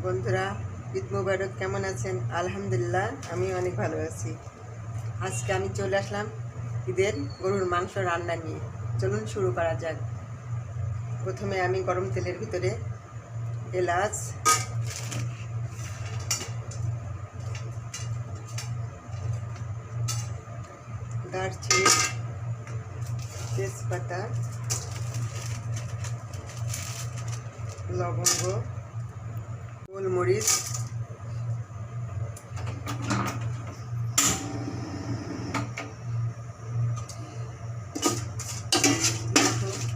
বন্ধুরা, ঈদ মুবারক। কেমন আছেন? আলহামদুলিল্লাহ, আমি অনেক ভালো আছি। আজকে আমি চলে আসলাম ঈদের গরুর মাংস রান্না নিয়ে। চলুন শুরু করা যাক। প্রথমে আমি গরম তেলের ভিতরে এলাচ, দারচিনি, তেজপাতা, লবঙ্গ, গোলমরিচ,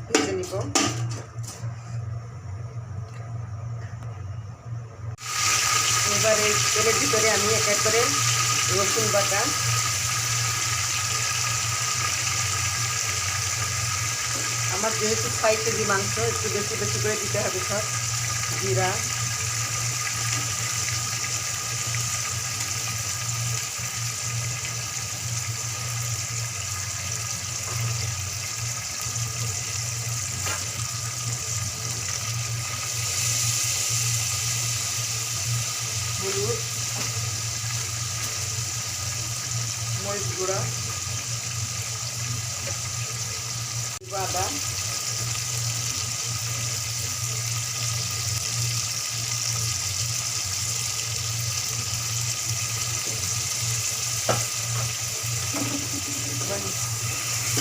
ভেজে নিব। এবার এই তেলের ভিতরে আমি এক এক করে রসুন বাটা, আমার যেহেতু 6 কেজি মাংস, একটু বেশি বেশি করে দিতে হবে সব। জিরা, হলুদ, মরিচ গুঁড়া, আদা,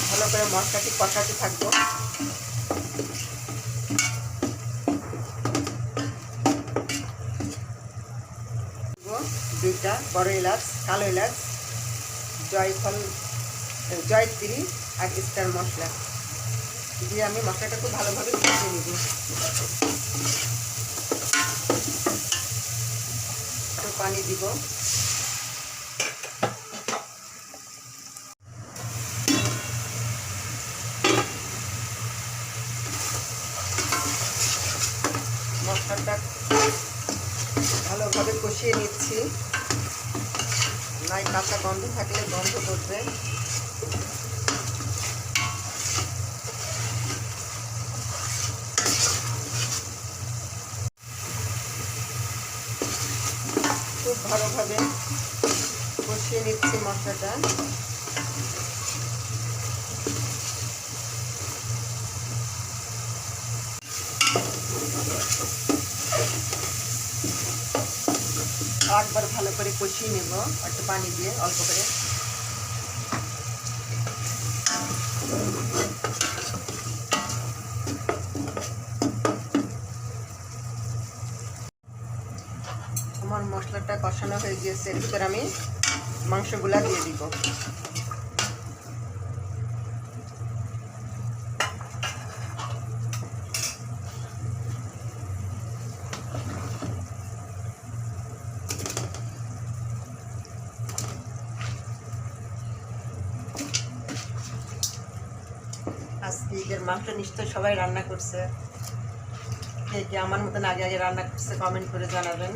ভালো করে মশলাটি কষাতে থাকবো। দুইটা বড় এলাচ, কালো এলাচ, জয়ত্রী আর স্টার মশলা দিয়ে আমি মশলাটা খুব ভালোভাবে কষিয়ে নিব। একটু পানি দিব। মশলাটা ভালোভাবে কষিয়ে নিচ্ছি, নাই কাঁচা গন্ধ থাকলে গন্ধ করবে। খুব ভালোভাবে কষিয়ে নিচ্ছি মশলাটা। একবার ভালো করে কষিয়ে নেব একটু পানি দিয়ে অল্প করে। আমার মশলাটা কষানো হয়ে গিয়েছে, এর ভিতরে আমি মাংসগুলা দিয়ে দিব। আজকে ঈদের মাংস নিশ্চয় সবাই রান্না করছে। কে কে আমার মতন আগে আগে রান্না করছে কমেন্ট করে জানাবেন।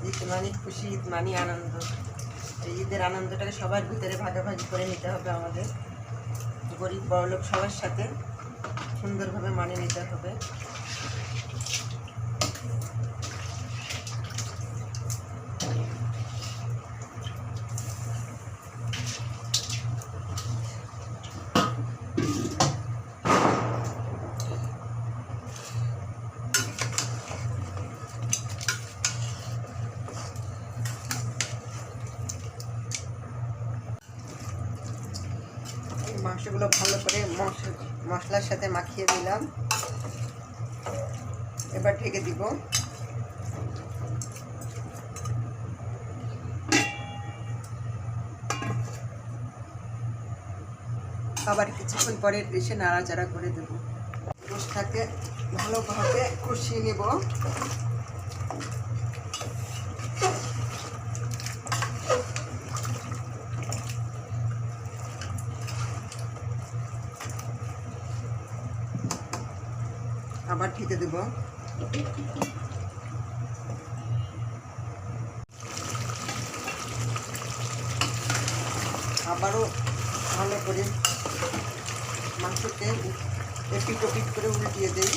ঈদ মানে খুশি, ঈদ মানে আনন্দ। এই ঈদের আনন্দটাকে সবার ভিতরে ভাগাভাগি করে নিতে হবে আমাদের। গরিব বড়লোক সবার সাথে সুন্দরভাবে মানিয়ে নিতে হবে। মাংসগুলো ভালো করে মশলার সাথে মাখিয়ে দিলাম। এবার ঢেকে দিব। আবার কিছুক্ষণ পরে এসে নাড়াচাড়া করে দেব। মশলাকে ভালোভাবে কষিয়ে নেব। আবার ঢেকে দেব। আবারও ভালো করে মাংসকে এপিট ওপিট করে উল্টিয়ে দেই।